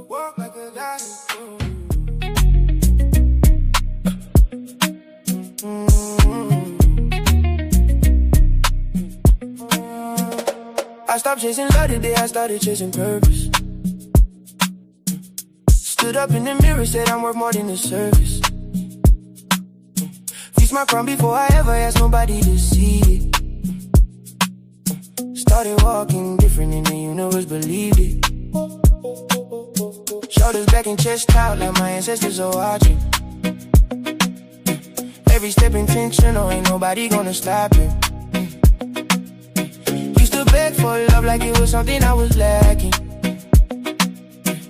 Walk like a guy. I stopped chasing love today, I started chasing purpose. Stood up in the mirror, said I'm worth more than the surface. Feast my crown before I ever asked nobody to see it. Started walking different and the universe believed it. Shoulders back and chest out like my ancestors are watching. Every step intentional, ain't nobody gonna stop it. Used to beg for love like it was something I was lacking.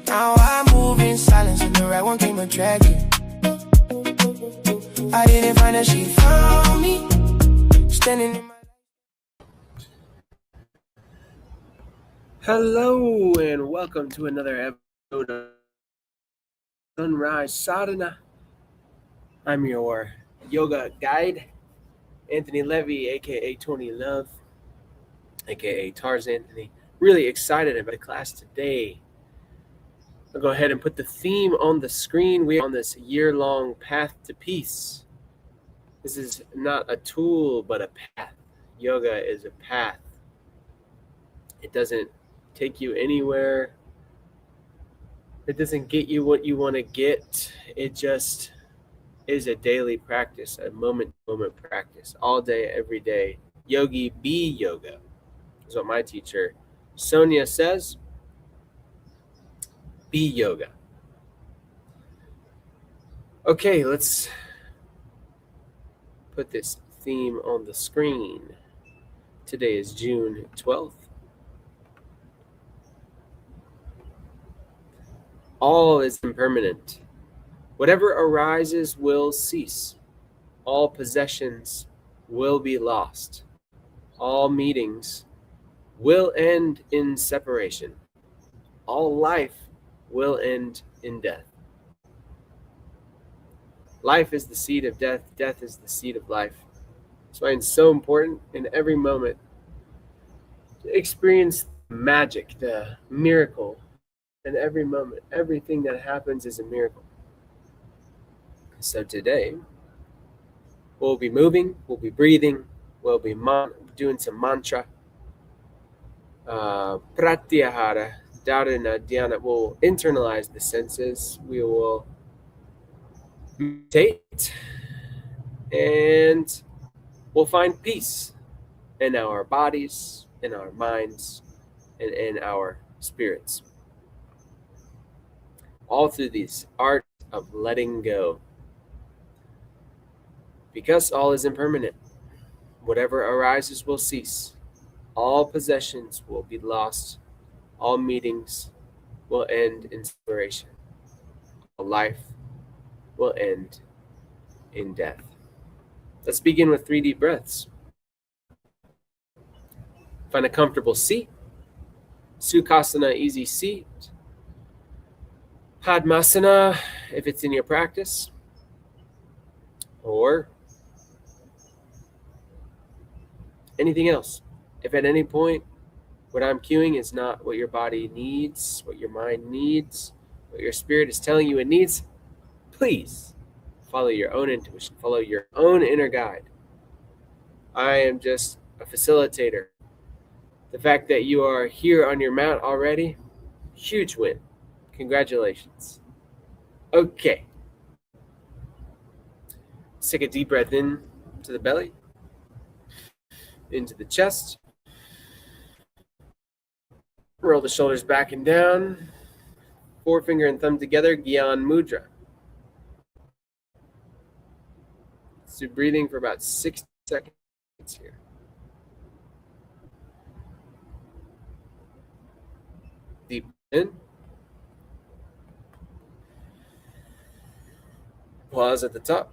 Now I move in silence and the right one came attractive. I didn't find her, she found me. Standing in my... Hello and welcome to another episode of Sunrise Sadhana. I'm your yoga guide, Anthony Levy, aka Tony Love, aka Tarzan Anthony. Really excited about the class today. I'll go ahead and put the theme on the screen. We are on this year-long path to peace. This is not a tool, but a path. Yoga is a path. It doesn't take you anywhere. It doesn't get you what you want to get. It just is a daily practice, a moment-to-moment practice, all day, every day. Yogi be yoga is what my teacher, Sonia, says. Be yoga. Okay, let's put this theme on the screen. Today is June 12th. All is impermanent. Whatever arises will cease. All possessions will be lost. All meetings will end in separation. All life will end in death. Life is the seed of death. Death is the seed of life. That's why it's so important in every moment to experience magic, the miracle. In every moment, everything that happens is a miracle. So today, we'll be moving, we'll be breathing, we'll be doing some mantra. Pratyahara, dharana, dhyana. We'll internalize the senses. We will meditate, and we'll find peace in our bodies, in our minds, and in our spirits. All through these art of letting go. Because all is impermanent, whatever arises will cease. All possessions will be lost. All meetings will end in separation. All life will end in death. Let's begin with 3 deep breaths. Find a comfortable seat. Sukhasana, easy seat. Padmasana, if it's in your practice. Or anything else. If at any point what I'm cueing is not what your body needs, what your mind needs, what your spirit is telling you it needs, please follow your own intuition, follow your own inner guide. I am just a facilitator. The fact that you are here on your mat already, huge win. Congratulations. Okay. Let's take a deep breath in to the belly, into the chest. Roll the shoulders back and down. Forefinger and thumb together, Gyan Mudra. So breathing for about 60 seconds here. Deep in. Pause at the top.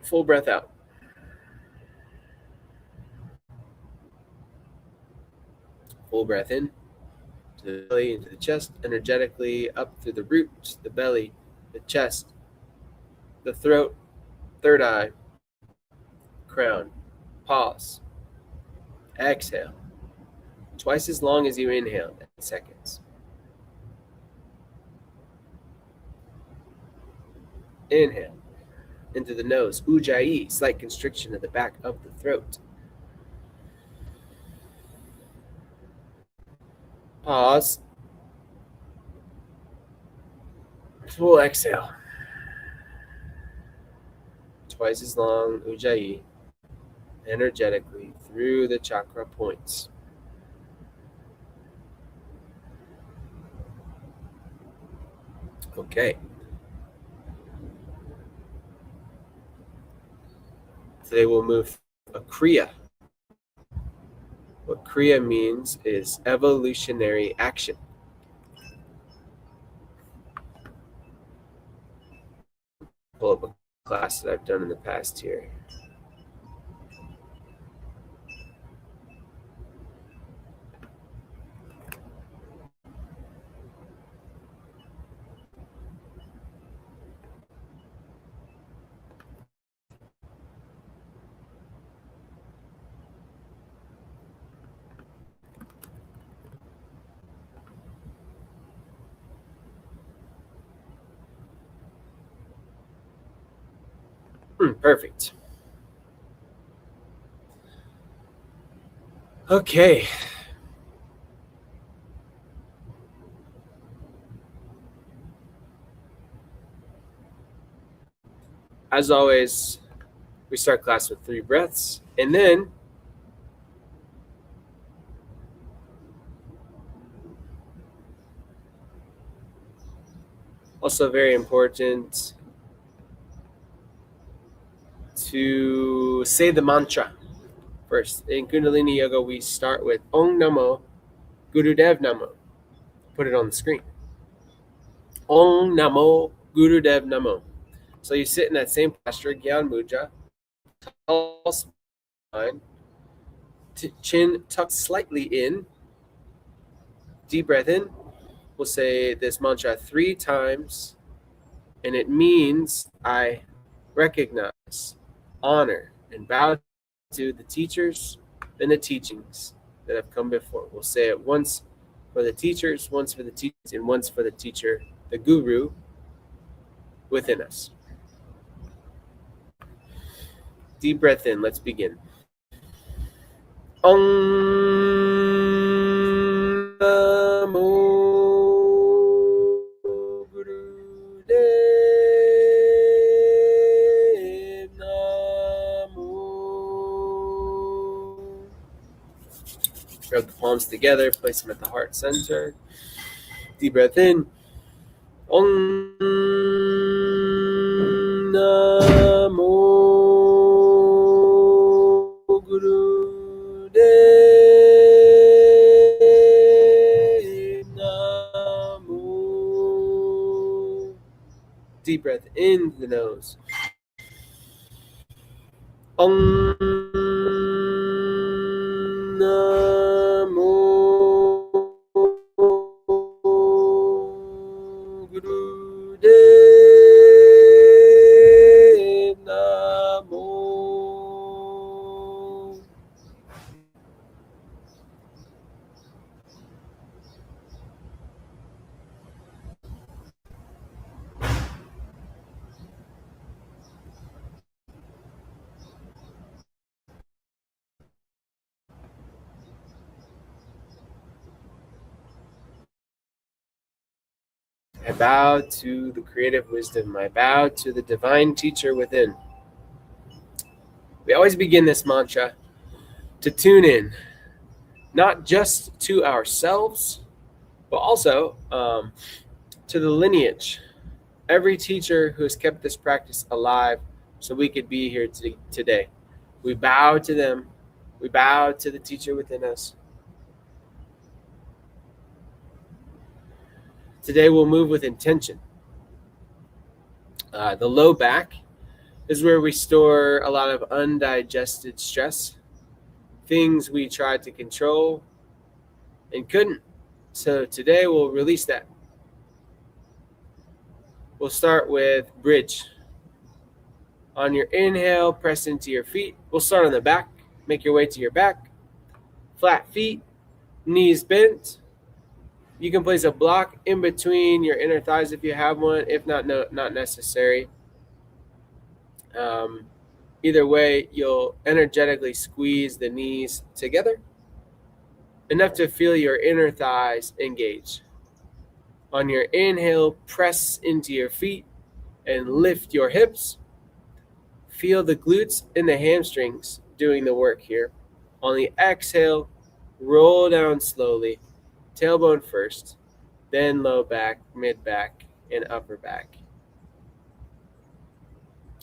Full breath out. Full breath in. To the belly, into the chest, energetically up through the roots, the belly, the chest, the throat, third eye, crown. Pause. Exhale. twice as long as you inhale, 10 seconds. Inhale into the nose, ujjayi, slight constriction of the back of the throat. Pause. Full exhale. Twice as long, ujjayi, energetically through the chakra points. Okay. Today we'll move a kriya. What kriya means is evolutionary action. Pull up a class that I've done in the past here. Perfect. Okay. As always, we start class with 3 breaths, and then also very important to say the mantra first. In Kundalini Yoga, we start with Om Namo Gurudev Namo. Put it on the screen. Om Namo Gurudev Namo. So you sit in that same posture, Gyan Mudra, tall spine, chin tucked slightly in, deep breath in. We'll say this mantra 3 times, and it means I recognize, honor, and bow to the teachers and the teachings that have come before. We'll say it once for the teachers, once for the teachers, and once for the teacher, the guru within us. Deep breath in. Let's begin. Om Namo Gurudev Namo. Rub the palms together, place them at the heart center. Deep breath in. Om Namo Gurudev Namo. Deep breath in the nose. Om Namo Gurudev Namo. I bow to the creative wisdom. I bow to the divine teacher within. We always begin this mantra to tune in, not just to ourselves, but also to the lineage. Every teacher who has kept this practice alive so we could be here today. We bow to them. We bow to the teacher within us. Today we'll move with intention. The low back is where we store a lot of undigested stress, things we tried to control and couldn't. So today we'll release that. We'll start with bridge. On your inhale, press into your feet. We'll start on the back. Make your way to your back. Flat feet. Knees bent. You can place a block in between your inner thighs if you have one. If not, no, not necessary. Um, Either way, you'll energetically squeeze the knees together enough to feel your inner thighs engage. On your inhale, press into your feet and lift your hips. Feel the glutes and the hamstrings doing the work here. On the exhale, roll down slowly, tailbone first, then low back, mid back, and upper back.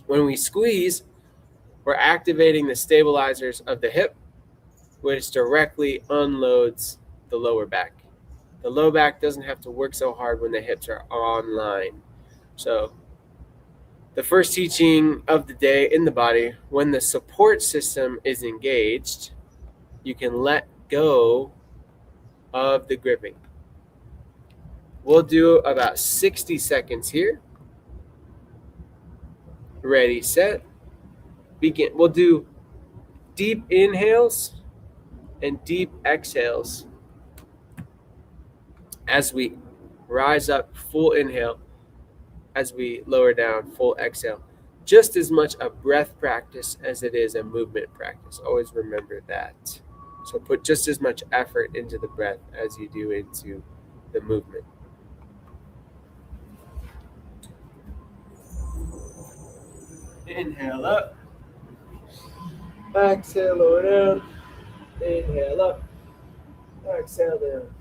When we squeeze, we're activating the stabilizers of the hip, which directly unloads the lower back. The low back doesn't have to work so hard when the hips are online. So the first teaching of the day in the body, when the support system is engaged, you can let go of the gripping. We'll do about 60 seconds here. Ready, set, begin. We'll do deep inhales and deep exhales as we rise up, full inhale, as we lower down, full exhale. Just as much a breath practice as it is a movement practice. Always remember that. So put just as much effort into the breath as you do into the movement. Inhale up. Exhale, lower down. Inhale up. Exhale down.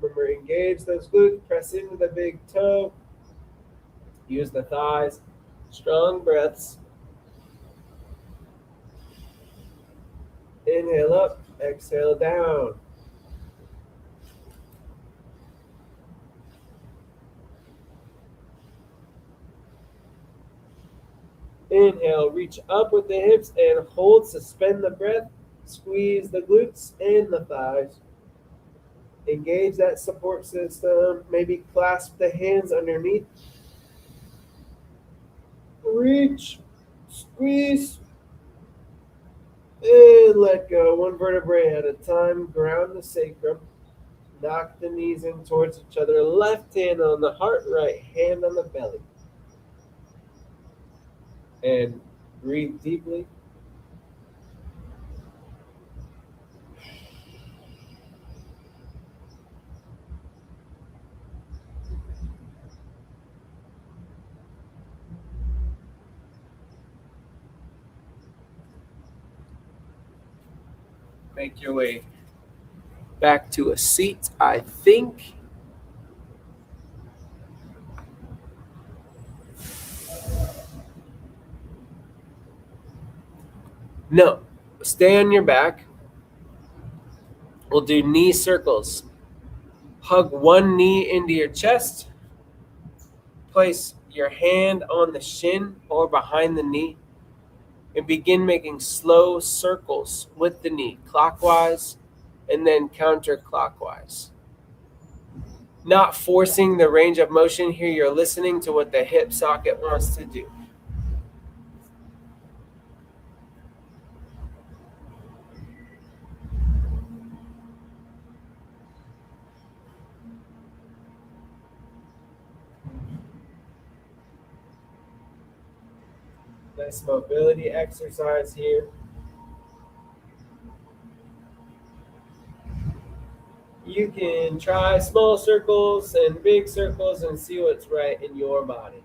Remember, engage those glutes, press into the big toe, use the thighs, strong breaths. Inhale up, exhale down. Inhale, reach up with the hips and hold, suspend the breath, squeeze the glutes and the thighs. Engage that support system, maybe clasp the hands underneath. Reach, squeeze, and let go. One vertebrae at a time. Ground the sacrum. Knock the knees in towards each other. Left hand on the heart, right hand on the belly. And breathe deeply. Make your way back to a seat, I think. No, stay on your back. We'll do knee circles. Hug one knee into your chest. Place your hand on the shin or behind the knee and begin making slow circles with the knee, clockwise and then counterclockwise. Not forcing the range of motion here, you're listening to what the hip socket wants to do. Nice mobility exercise here. You can try small circles and big circles and see what's right in your body.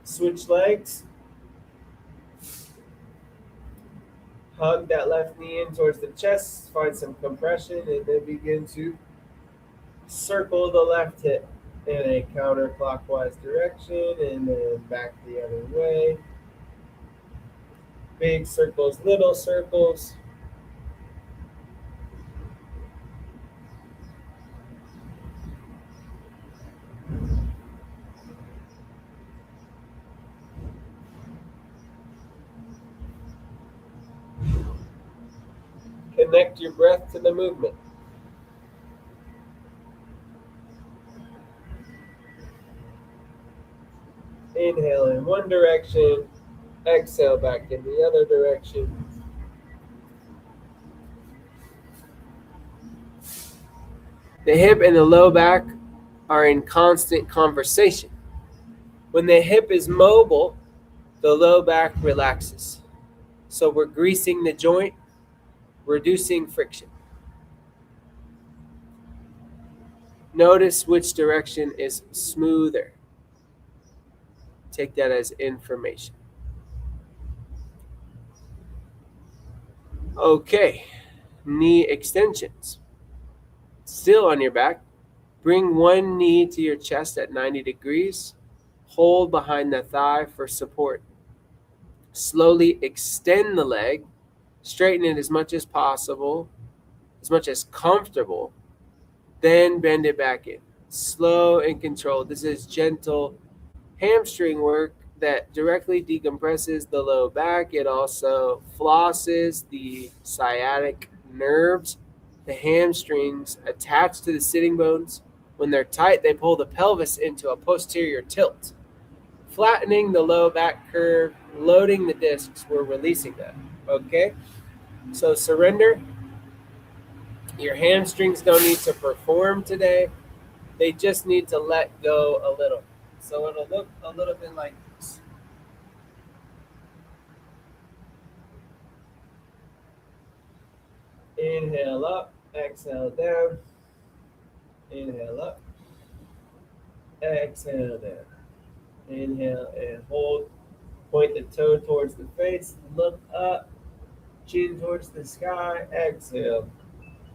Switch legs. Hug that left knee in towards the chest, find some compression, and then begin to circle the left hip in a counterclockwise direction and then back the other way. Big circles, little circles. Connect your breath to the movement. Inhale in one direction, exhale back in the other direction. The hip and the low back are in constant conversation. When the hip is mobile, the low back relaxes. So we're greasing the joint, reducing friction. Notice which direction is smoother. Take that as information. Okay, knee extensions. Still on your back. Bring one knee to your chest at 90 degrees. Hold behind the thigh for support. Slowly extend the leg. Straighten it as much as possible, as much as comfortable. Then bend it back in. Slow and controlled. This is gentle hamstring work that directly decompresses the low back. It also flosses the sciatic nerves. The hamstrings attach to the sitting bones. When they're tight, they pull the pelvis into a posterior tilt. Flattening the low back curve, loading the discs, we're releasing that. Okay? So surrender. Your hamstrings don't need to perform today. They just need to let go a little. So it'll look a little bit like this. Inhale up, exhale down. Inhale up, exhale down. Inhale and hold. Point the toe towards the face. Look up. Chin towards the sky. Exhale.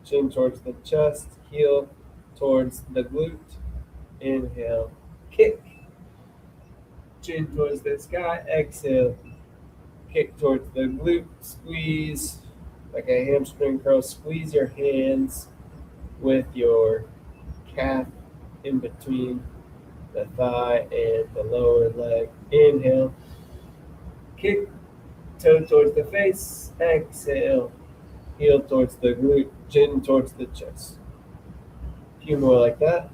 Chin towards the chest. Heel towards the glute. Inhale. Kick. Chin towards the sky. Exhale. Kick towards the glute. Squeeze like a hamstring curl. Squeeze your hands with your calf in between the thigh and the lower leg. Inhale. Kick. Toe towards the face. Exhale. Heel towards the glute. Chin towards the chest. A few more like that.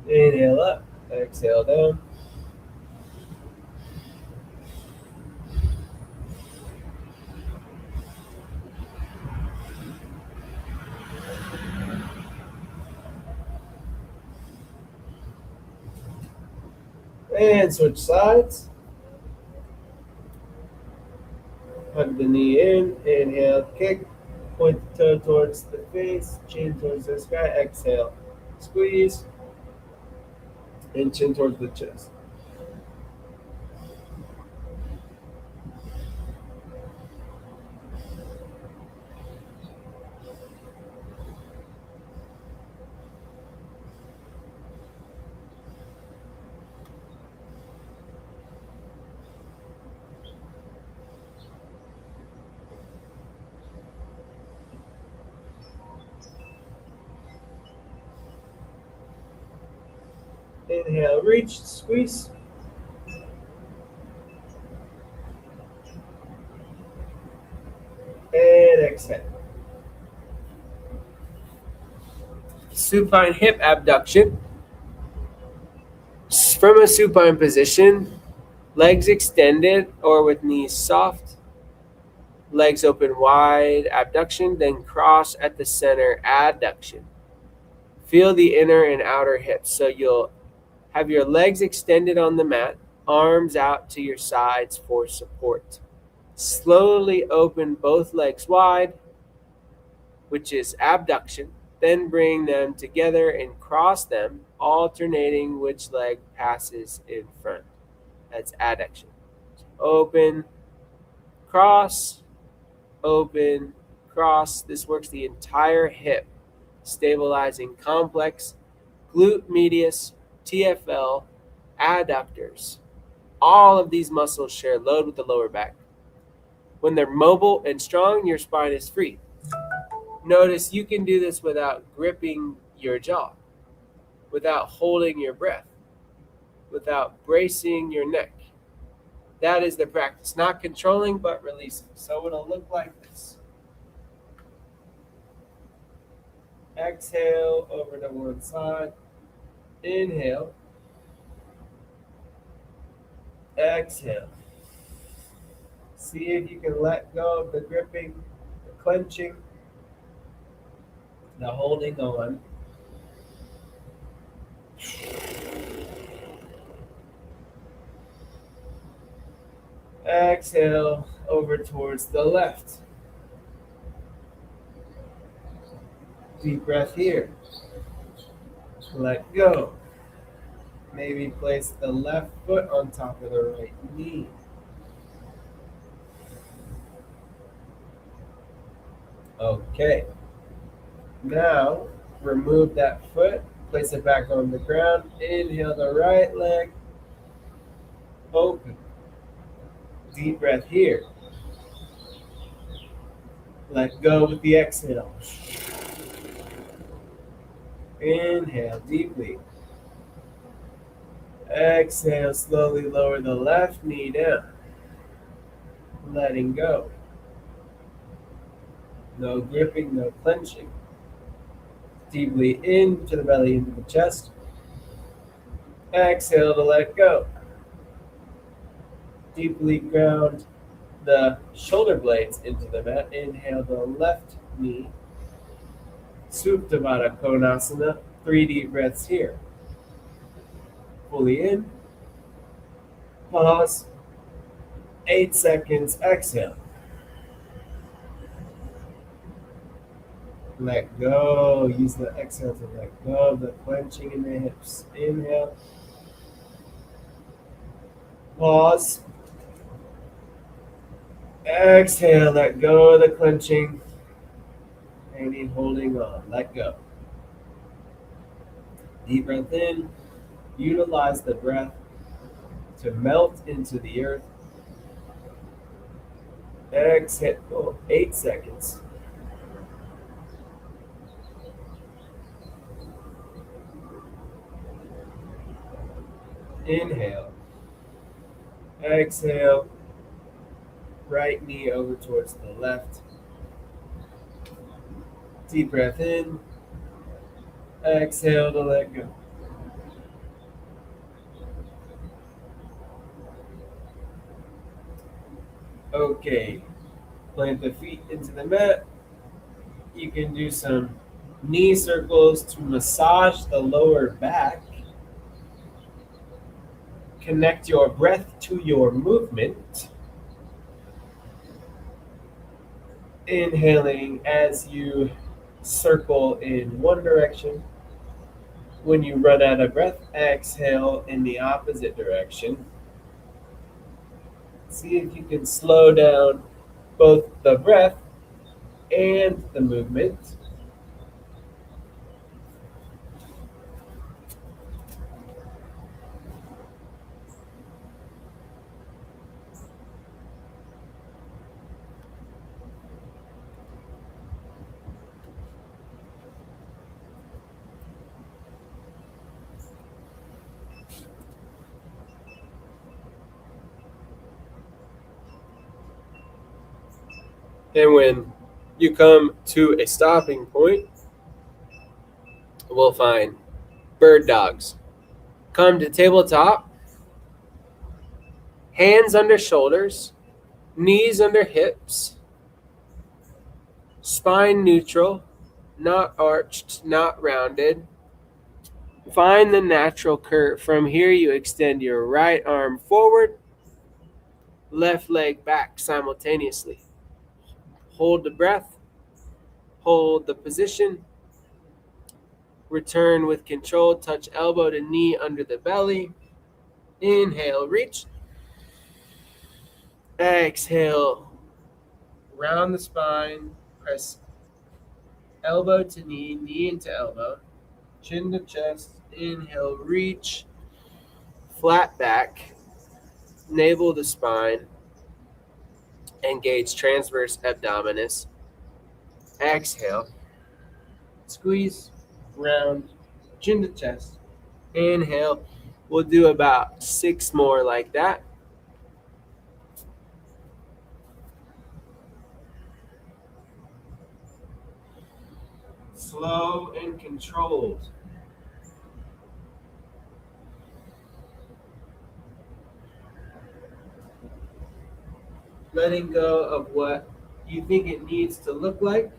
Inhale up, exhale down. And switch sides. Hug the knee in, inhale, kick. Point the toe towards the face, chin towards the sky. Exhale, squeeze, and chin towards the chest. Inhale, reach, squeeze. And exhale. Supine hip abduction. From a supine position, legs extended or with knees soft, legs open wide, abduction, then cross at the center, adduction. Feel the inner and outer hips. So you'll have your legs extended on the mat, arms out to your sides for support. Slowly open both legs wide, which is abduction. Then bring them together and cross them, alternating which leg passes in front. That's adduction. Open, cross, open, cross. This works the entire hip, stabilizing complex glute medius, TFL, adductors. All of these muscles share load with the lower back. When they're mobile and strong, your spine is free. Notice you can do this without gripping your jaw, without holding your breath, without bracing your neck. That is the practice, not controlling but releasing. So it'll look like this. Exhale over to one side. Inhale. Exhale. See if you can let go of the gripping, the clenching, the holding on. Exhale over towards the left. Deep breath here. Let go. Maybe place the left foot on top of the right knee. Okay. Now, remove that foot, place it back on the ground. Inhale the right leg. Open. Deep breath here. Let go with the exhale. Inhale deeply. Exhale, slowly lower the left knee down. Letting go. No gripping, no clenching. Deeply into the belly, into the chest. Exhale to let go. Deeply ground the shoulder blades into the mat. Inhale the left knee. Supta Baddha Konasana. 3 deep breaths here. Fully in. Pause. 8 seconds. Exhale. Let go. Use the exhale to let go of the clenching in the hips. Inhale. Pause. Exhale. Let go of the clenching. Any holding on. Let go. Deep breath in. Utilize the breath to melt into the earth. Exhale. 8 seconds. Inhale. Exhale. Right knee over towards the left. Deep breath in. Exhale to let go. Okay. Plant the feet into the mat. You can do some knee circles to massage the lower back. Connect your breath to your movement. Inhaling as you circle in one direction. When you run out of breath, exhale in the opposite direction. See if you can slow down both the breath and the movement. And when you come to a stopping point, we'll find bird dogs. Come to tabletop, hands under shoulders, knees under hips, spine neutral, not arched, not rounded. Find the natural curve. From here, you extend your right arm forward, left leg back simultaneously. Hold the breath, hold the position, return with control, touch elbow to knee under the belly. Inhale, reach. Exhale, round the spine, press elbow to knee, knee into elbow, chin to chest. Inhale, reach, flat back, navel to spine, engage transverse abdominis. Exhale, squeeze, round, chin to chest. Inhale, we'll do about 6 more like that. Slow and controlled. Letting go of what you think it needs to look like.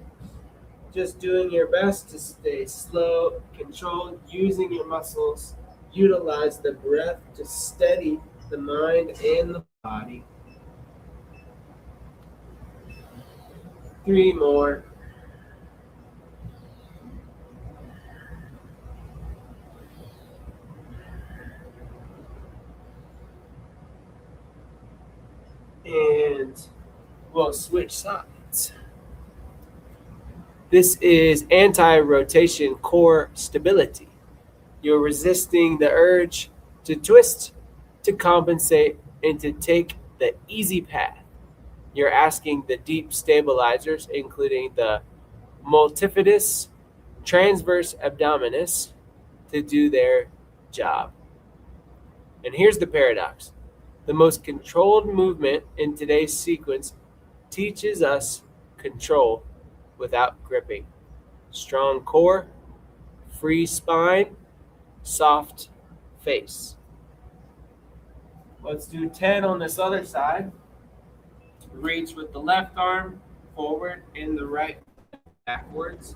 Just doing your best to stay slow, controlled, using your muscles. Utilize the breath to steady the mind and the body. 3 more. And we'll switch sides. This is anti-rotation core stability. You're resisting the urge to twist, to compensate, and to take the easy path. You're asking the deep stabilizers, including the multifidus transverse abdominis, to do their job. And here's the paradox: the most controlled movement in today's sequence teaches us control without gripping. Strong core, free spine, soft face. Let's do 10 on this other side. Reach with the left arm forward and the right backwards.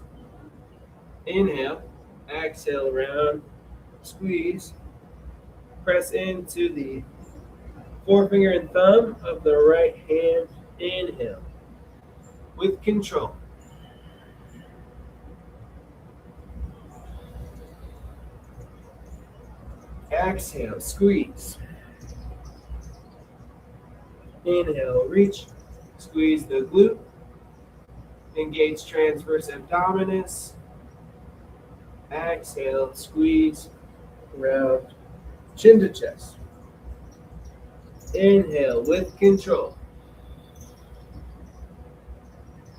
Inhale, exhale, round, squeeze. Press into the forefinger and thumb of the right hand. Inhale with control. Exhale, squeeze. Inhale, reach. Squeeze the glute. Engage transverse abdominis. Exhale, squeeze, round, chin to chest. Inhale with control.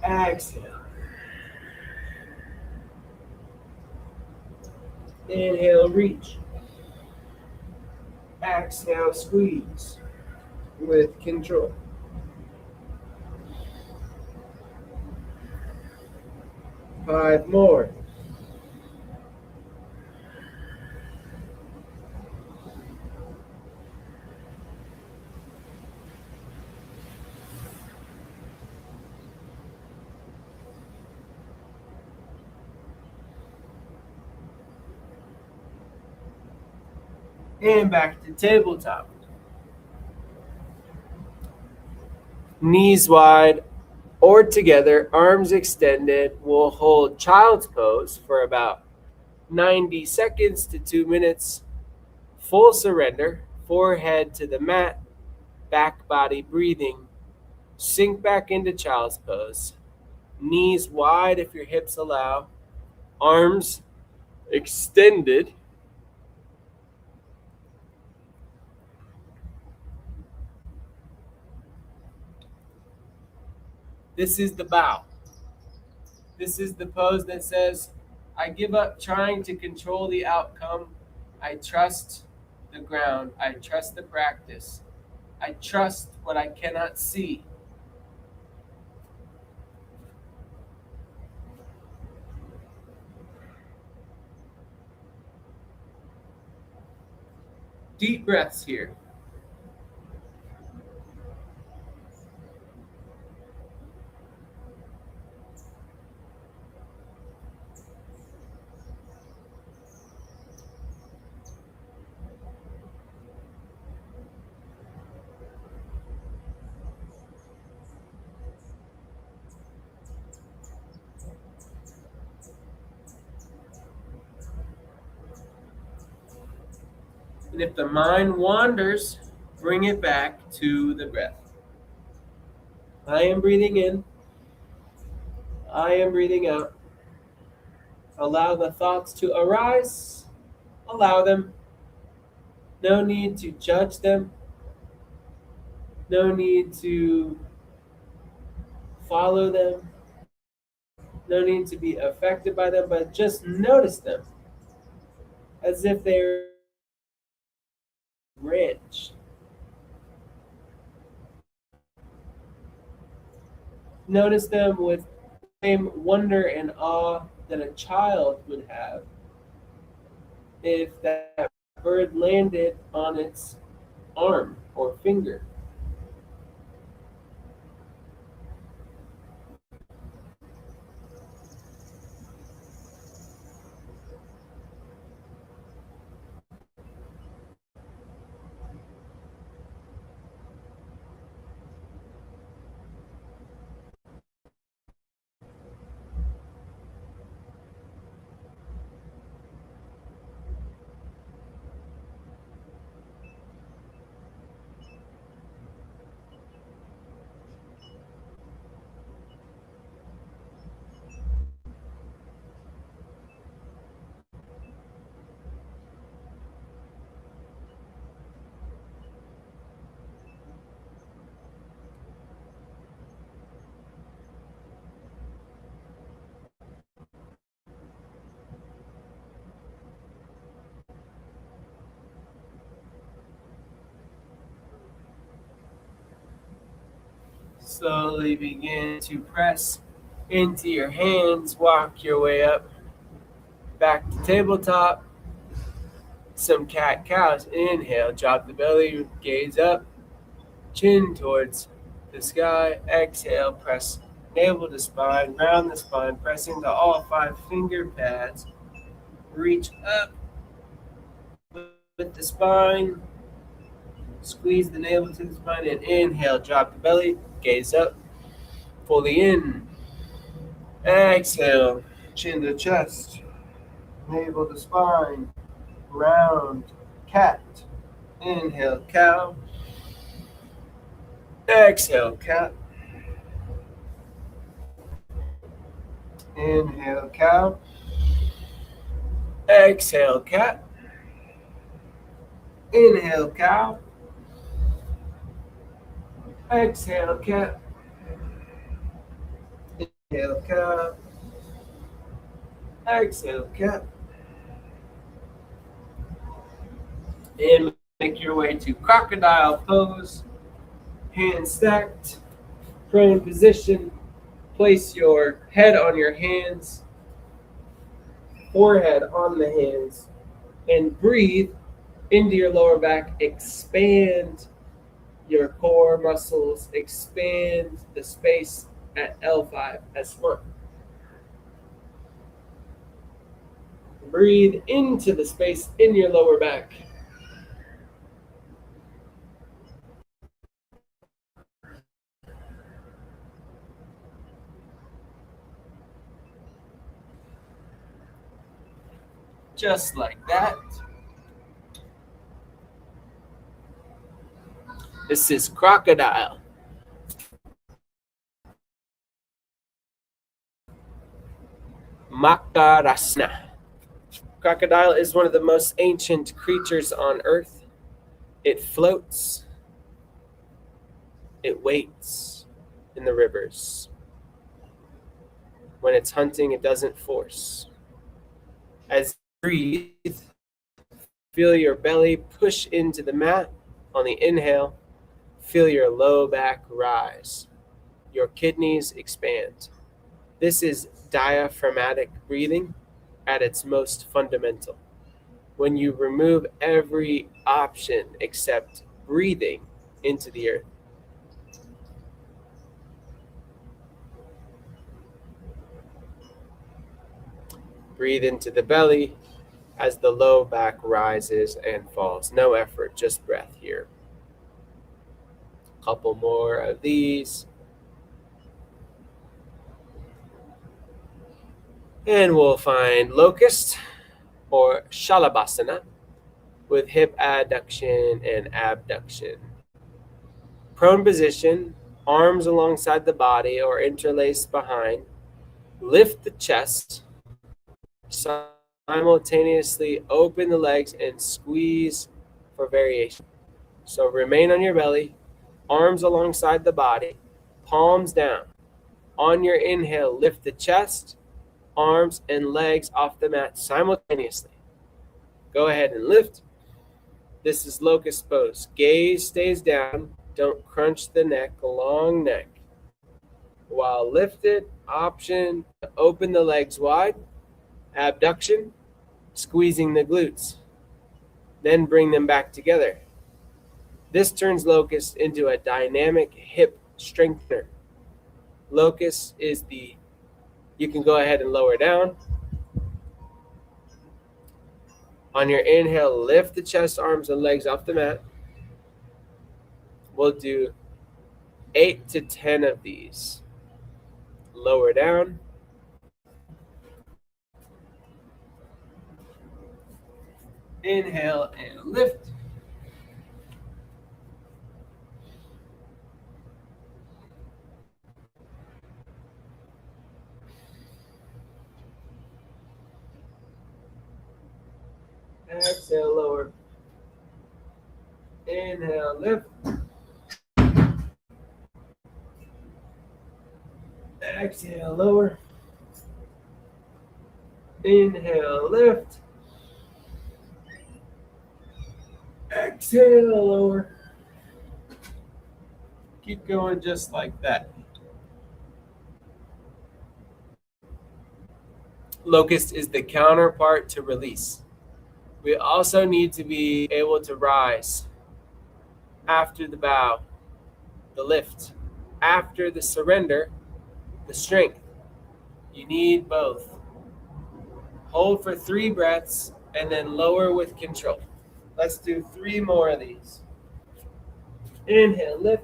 Exhale. Inhale, reach. Exhale, squeeze with control. Five more. And back to tabletop. Knees wide or together, arms extended. We'll hold child's pose for about 90 seconds to 2 minutes. Full surrender, forehead to the mat, back body breathing. Sink back into child's pose. Knees wide if your hips allow. Arms extended. This is the bow. This is the pose that says, I give up trying to control the outcome. I trust the ground. I trust the practice. I trust what I cannot see. Deep breaths here. And if the mind wanders, bring it back to the breath. I am breathing in. I am breathing out. Allow the thoughts to arise. Allow them. No need to judge them. No need to follow them. No need to be affected by them, but just notice them as if they're branch. Notice them with the same wonder and awe that a child would have if that bird landed on its arm or finger. Slowly begin to press into your hands. Walk your way up back to tabletop. Some cat cows. Inhale, drop the belly, gaze up, chin towards the sky. Exhale, press navel to spine, round the spine, pressing to all 5 finger pads. Reach up with the spine. Squeeze the navel to the spine and inhale, drop the belly, gaze up, fully in. Exhale, chin to chest, navel to spine, round cat. Inhale, cow. Exhale, cat. Inhale, cow. Exhale, cat. Inhale, cow. Exhale, cat. Inhale, cow. Exhale, cat. And make your way to crocodile pose. Hands stacked, prone position. Place your head on your hands, forehead on the hands, and breathe into your lower back. Expand your core muscles, expand the space at L5 S1. Breathe into the space in your lower back. Just like that. This is crocodile. Makarasana. Crocodile is one of the most ancient creatures on earth. It floats. It waits in the rivers. When it's hunting, it doesn't force. As you breathe, feel your belly push into the mat. On the inhale, feel your low back rise. Your kidneys expand. This is diaphragmatic breathing at its most fundamental. When you remove every option except breathing into the earth. Breathe into the belly as the low back rises and falls. No effort, just breath here. Couple more of these. And we'll find locust or shalabhasana. with hip adduction and abduction. Prone position, arms alongside the body or interlaced behind. Lift the chest. Simultaneously open the legs and squeeze for variation. So remain on your belly, arms alongside the body, palms down. On your inhale, lift the chest, arms, and legs off the mat simultaneously. Go ahead and lift. This is locust pose. Gaze stays down. Don't crunch the neck, long neck. While lifted, option to open the legs wide, abduction, squeezing the glutes. Then bring them back together. This turns locust into a dynamic hip strengthener. Locust is you can go ahead and lower down. On your inhale, lift the chest, arms, and legs off the mat. We'll do 8 to 10 of these. Lower down. Inhale and lift. Exhale, lower. Inhale, lift. Exhale, lower. Inhale, lift. Exhale, lower. Keep going just like that. Locust is the counterpart to release. We also need to be able to rise after the bow, the lift, after the surrender, the strength. You need both. Hold for 3 breaths and then lower with control. Let's do 3 more of these. Inhale, lift.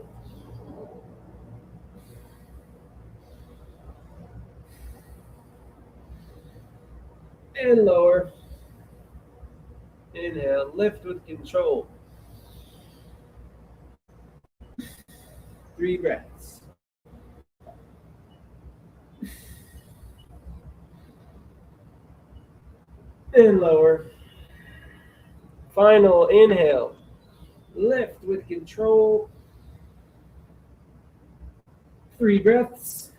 And lower. Inhale, lift with control. 3 breaths. And lower. Final inhale. Lift with control. 3 breaths.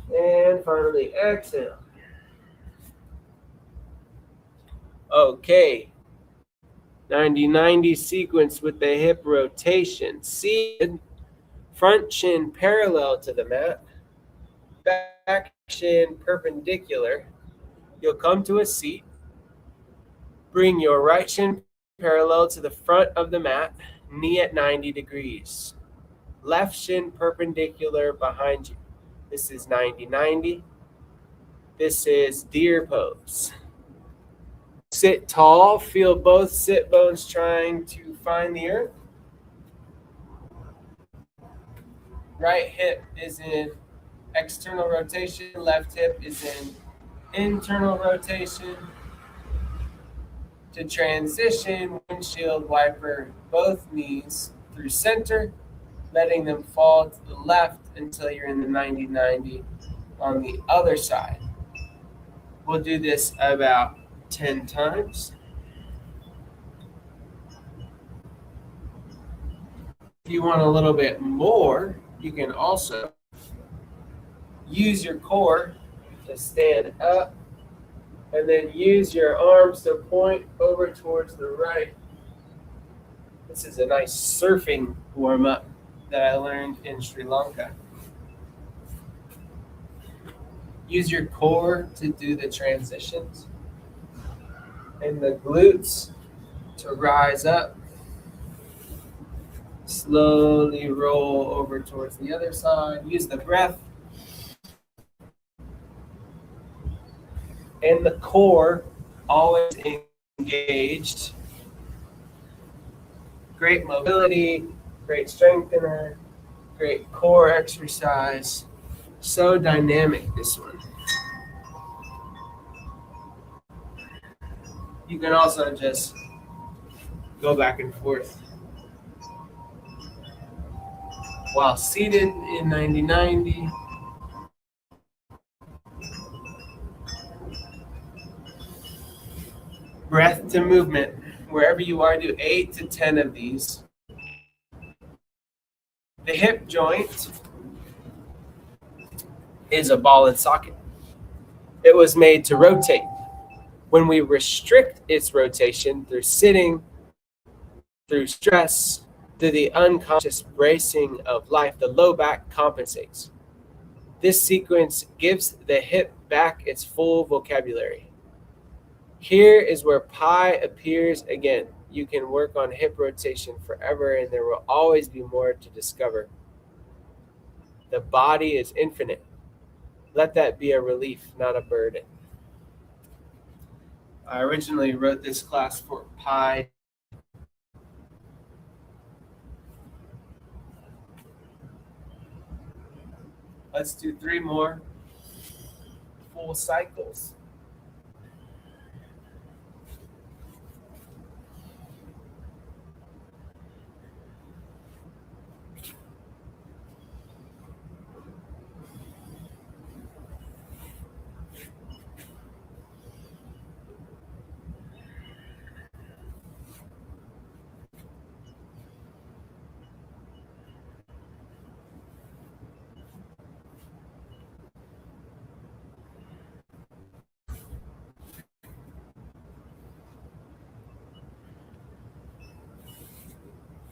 And finally exhale. Okay. 90-90 sequence with the hip rotation. Seated. Front shin parallel to the mat. Back shin perpendicular. You'll come to a seat. Bring your right shin parallel to the front of the mat, knee at 90 degrees. Left shin perpendicular behind you. This is 90-90. This is deer pose. Sit tall. Feel both sit bones trying to find the earth. Right hip is in external rotation. Left hip is in internal rotation. To transition, windshield wiper both knees through center, letting them fall to the left until you're in the 90-90 on the other side. We'll do this about 10 times. If you want a little bit more, you can also use your core to stand up and then use your arms to point over towards the right. This is a nice surfing warm-up that I learned in Sri Lanka. Use your core to do the transitions and the glutes to rise up. Slowly roll over towards the other side. Use the breath and the core always engaged. Great mobility, great strengthener, great core exercise. So dynamic, this one. You can also just go back and forth while seated in 90-90. Breath to movement. Wherever you are, do 8 to 10 of these. The hip joint is a ball and socket. It was made to rotate. When we restrict its rotation through sitting, through stress, through the unconscious bracing of life, the low back compensates. This sequence gives the hip back its full vocabulary. Here is where pi appears again. You can work on hip rotation forever, and there will always be more to discover. The body is infinite. Let that be a relief, not a burden. I originally wrote this class for pi. Let's do 3 more full cycles.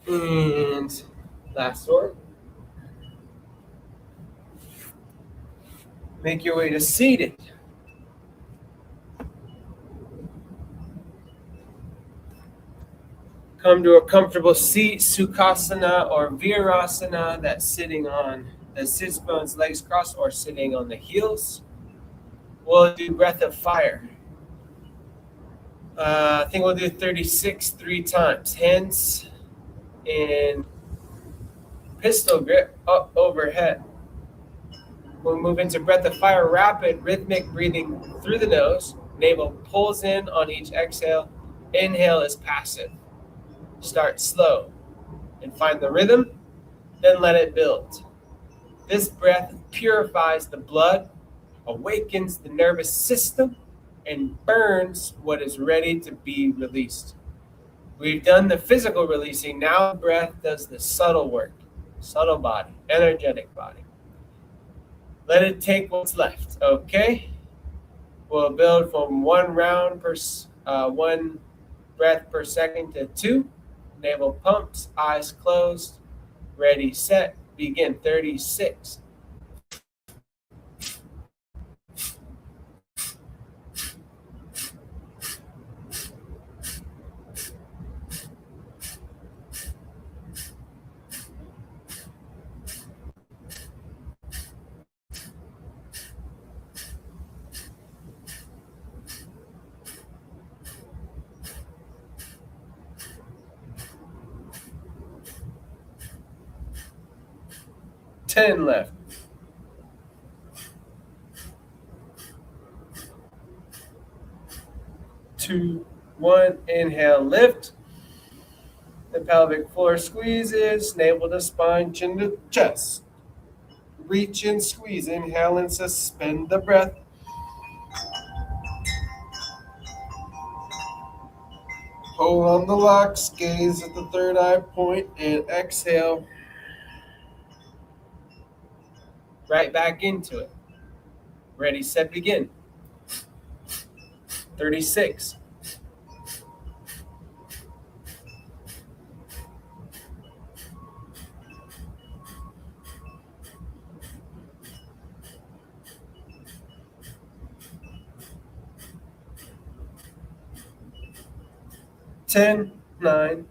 And last one. Make your way to seated. Come to a comfortable seat, Sukhasana or Virasana, that's sitting on the sits bones, legs crossed, or sitting on the heels. We'll do breath of fire. I think we'll do 36 3 times. Hands in pistol grip up overhead. We'll move into breath of fire, rapid rhythmic breathing through the nose. Navel pulls in on each exhale. Inhale is passive. Start slow and find the rhythm, then let it build. This breath purifies the blood, awakens the nervous system, and burns what is ready to be released. We've done the physical releasing. Now the breath does the subtle work. Subtle body, energetic body. Let it take what's left, okay? We'll build from 1 round per 1 breath per second to 2. Navel pumps, eyes closed. Ready, set, begin. 36. Ten left. 2, 1. Inhale, lift. The pelvic floor squeezes, navel to spine, chin to chest. Reach and squeeze. Inhale and suspend the breath. Hold on the locks, gaze at the third eye point, and exhale. Right back into it. Ready, set, begin. 36. Ten, 9,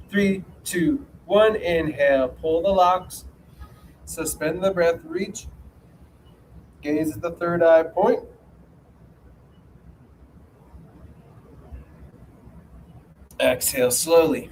3, 2, 1. Inhale, pull the locks, suspend the breath, reach, gaze at the third eye point. Exhale slowly.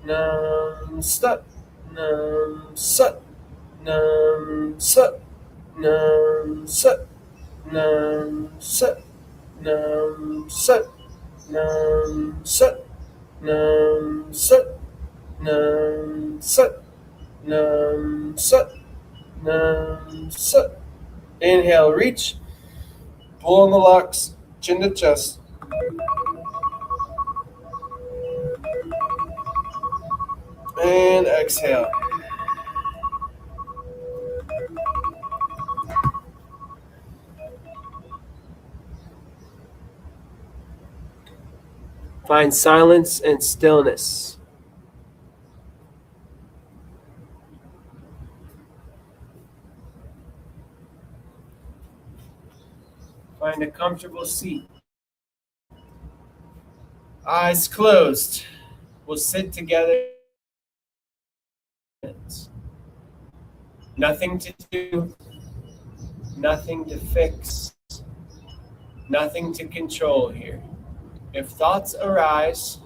Nam Sat, Nam Sat, Nam Sat, Nam Sat, Nam Sat, Nam Sat, Nam Sat, Nam Sat, Nam Sat, Nam Sat, Nam Sat. Inhale, reach, pull on the locks, chin to chest. And exhale. Find silence and stillness. Find a comfortable seat. Eyes closed. We'll sit together. Nothing to do, nothing to fix, nothing to control here. If thoughts arise,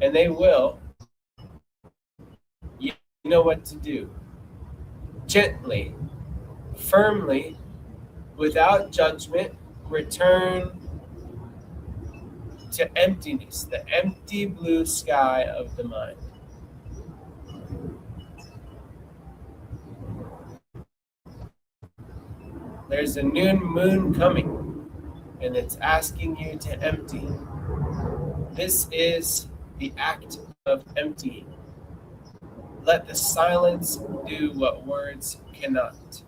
and they will, you know what to do. Gently, firmly, without judgment, return to emptiness, the empty blue sky of the mind. There's a new moon coming, and it's asking you to empty. This is the act of emptying. Let the silence do what words cannot.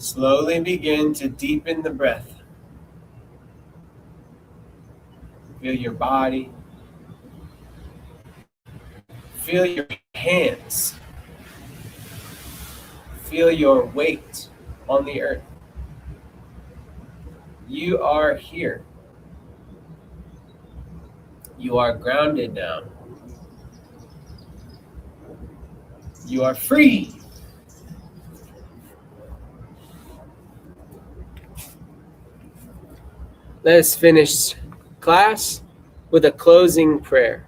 Slowly begin to deepen the breath. Feel your body. Feel your hands. Feel your weight on the earth. You are here. You are grounded now. You are free. Let us finish class with a closing prayer.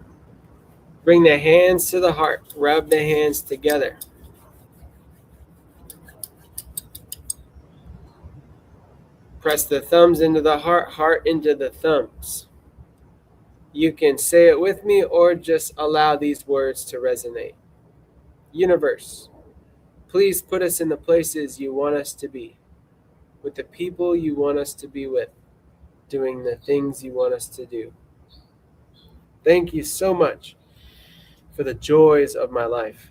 Bring the hands to the heart. Rub the hands together. Press the thumbs into the heart, heart into the thumbs. You can say it with me or just allow these words to resonate. Universe, please put us in the places you want us to be, with the people you want us to be with, doing the things you want us to do. Thank you so much for the joys of my life.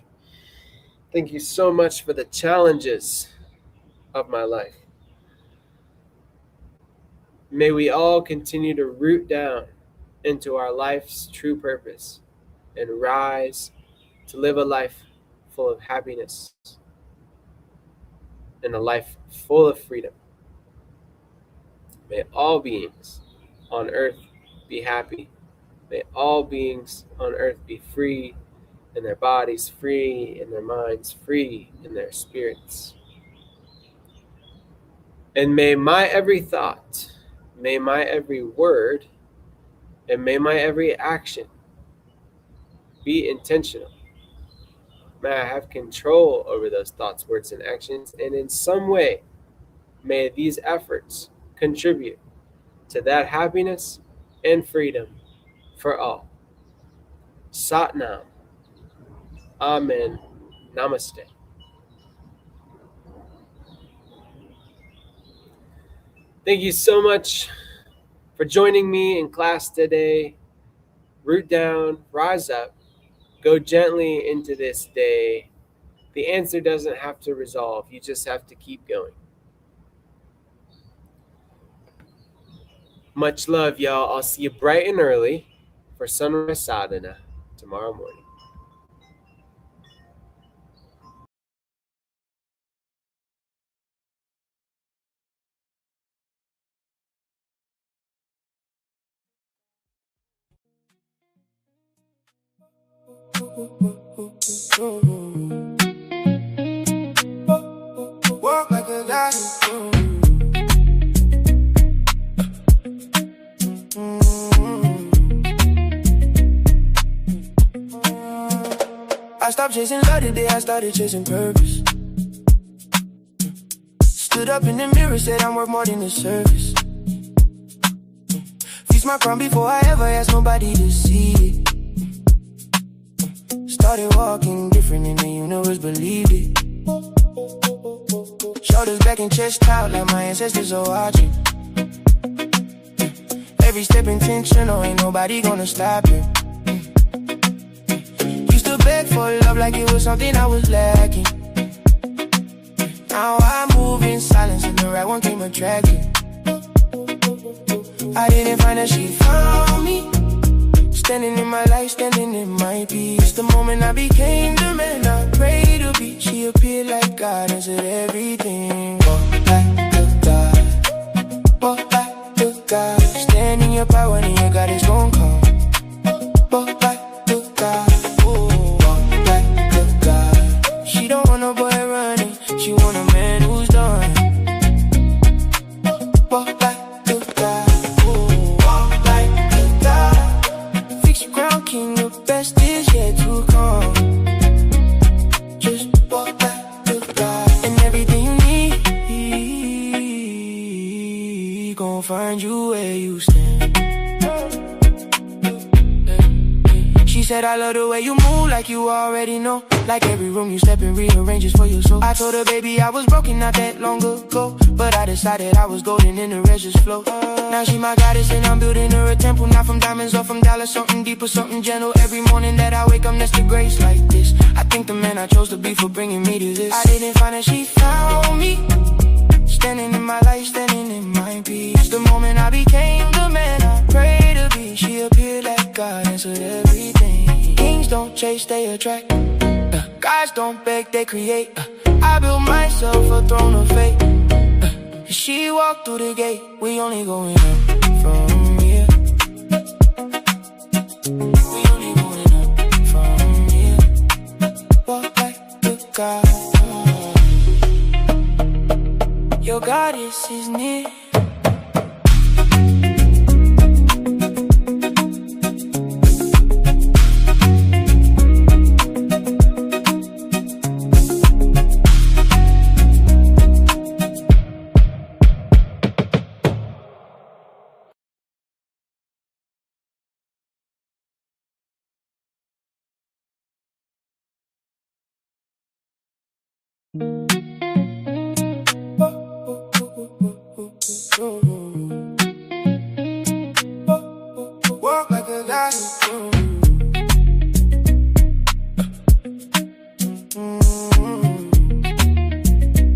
Thank you so much for the challenges of my life. May we all continue to root down into our life's true purpose and rise to live a life full of happiness and a life full of freedom. May all beings on earth be happy. May all beings on earth be free in their bodies, free in their minds, free in their spirits. And may my every thought, may my every word, and may my every action be intentional. May I have control over those thoughts, words, and actions, and in some way, may these efforts contribute to that happiness and freedom for all. Satnam. Amen. Namaste. Thank you so much for joining me in class today. Root down, rise up, go gently into this day. The answer doesn't have to resolve. You just have to keep going. Much love, y'all. I'll see you bright and early for Sunrise Sadhana tomorrow morning. Walk like a lion. I stopped chasing love today, I started chasing purpose. Stood up in the mirror, said I'm worth more than the surface. Feast my crown before I ever asked nobody to see it. Started walking different and the universe believed it. Shoulders back and chest out like my ancestors are watching. Every step intentional, ain't nobody gonna stop it. Used to beg for love like it was something I was lacking. Now I move in silence and the right one came attracted. I didn't find her, she found me. Standing in my life, standing in my peace. The moment I became the man I prayed to be, she appeared like God and said everything. Walk back to God, walk back to God. Stand in your power and your God is gon' come. Walk back to God, walk back to God. She don't want a boy running, she want a man who's done. Walk back to God, walk back to God. Fix your crown, king, the best is yet to come. Just walk back to God, and everything you need gon' find you where you stand. She said I love the way you move, like you already know. Like every room you step in rearranges for your soul. I told her, baby, I was broken not that long ago, but I decided I was golden and the rest just flow. Now she my goddess and I'm building her a temple. Not from diamonds or from dollars, something deeper, something gentle. Every morning that I wake up next to grace like this. I think the man I chose to be for bringing me to this. I didn't find her, she found me. Standing in my life, standing in my peace. The moment I became the man I prayed to be, she appeared like God, answered everything. Kings don't chase, they attract. Gods don't beg, they create. I built myself a throne of fate. She walked through the gate, we only going up from here. We only going up from here. Walk back to Walk like a lion.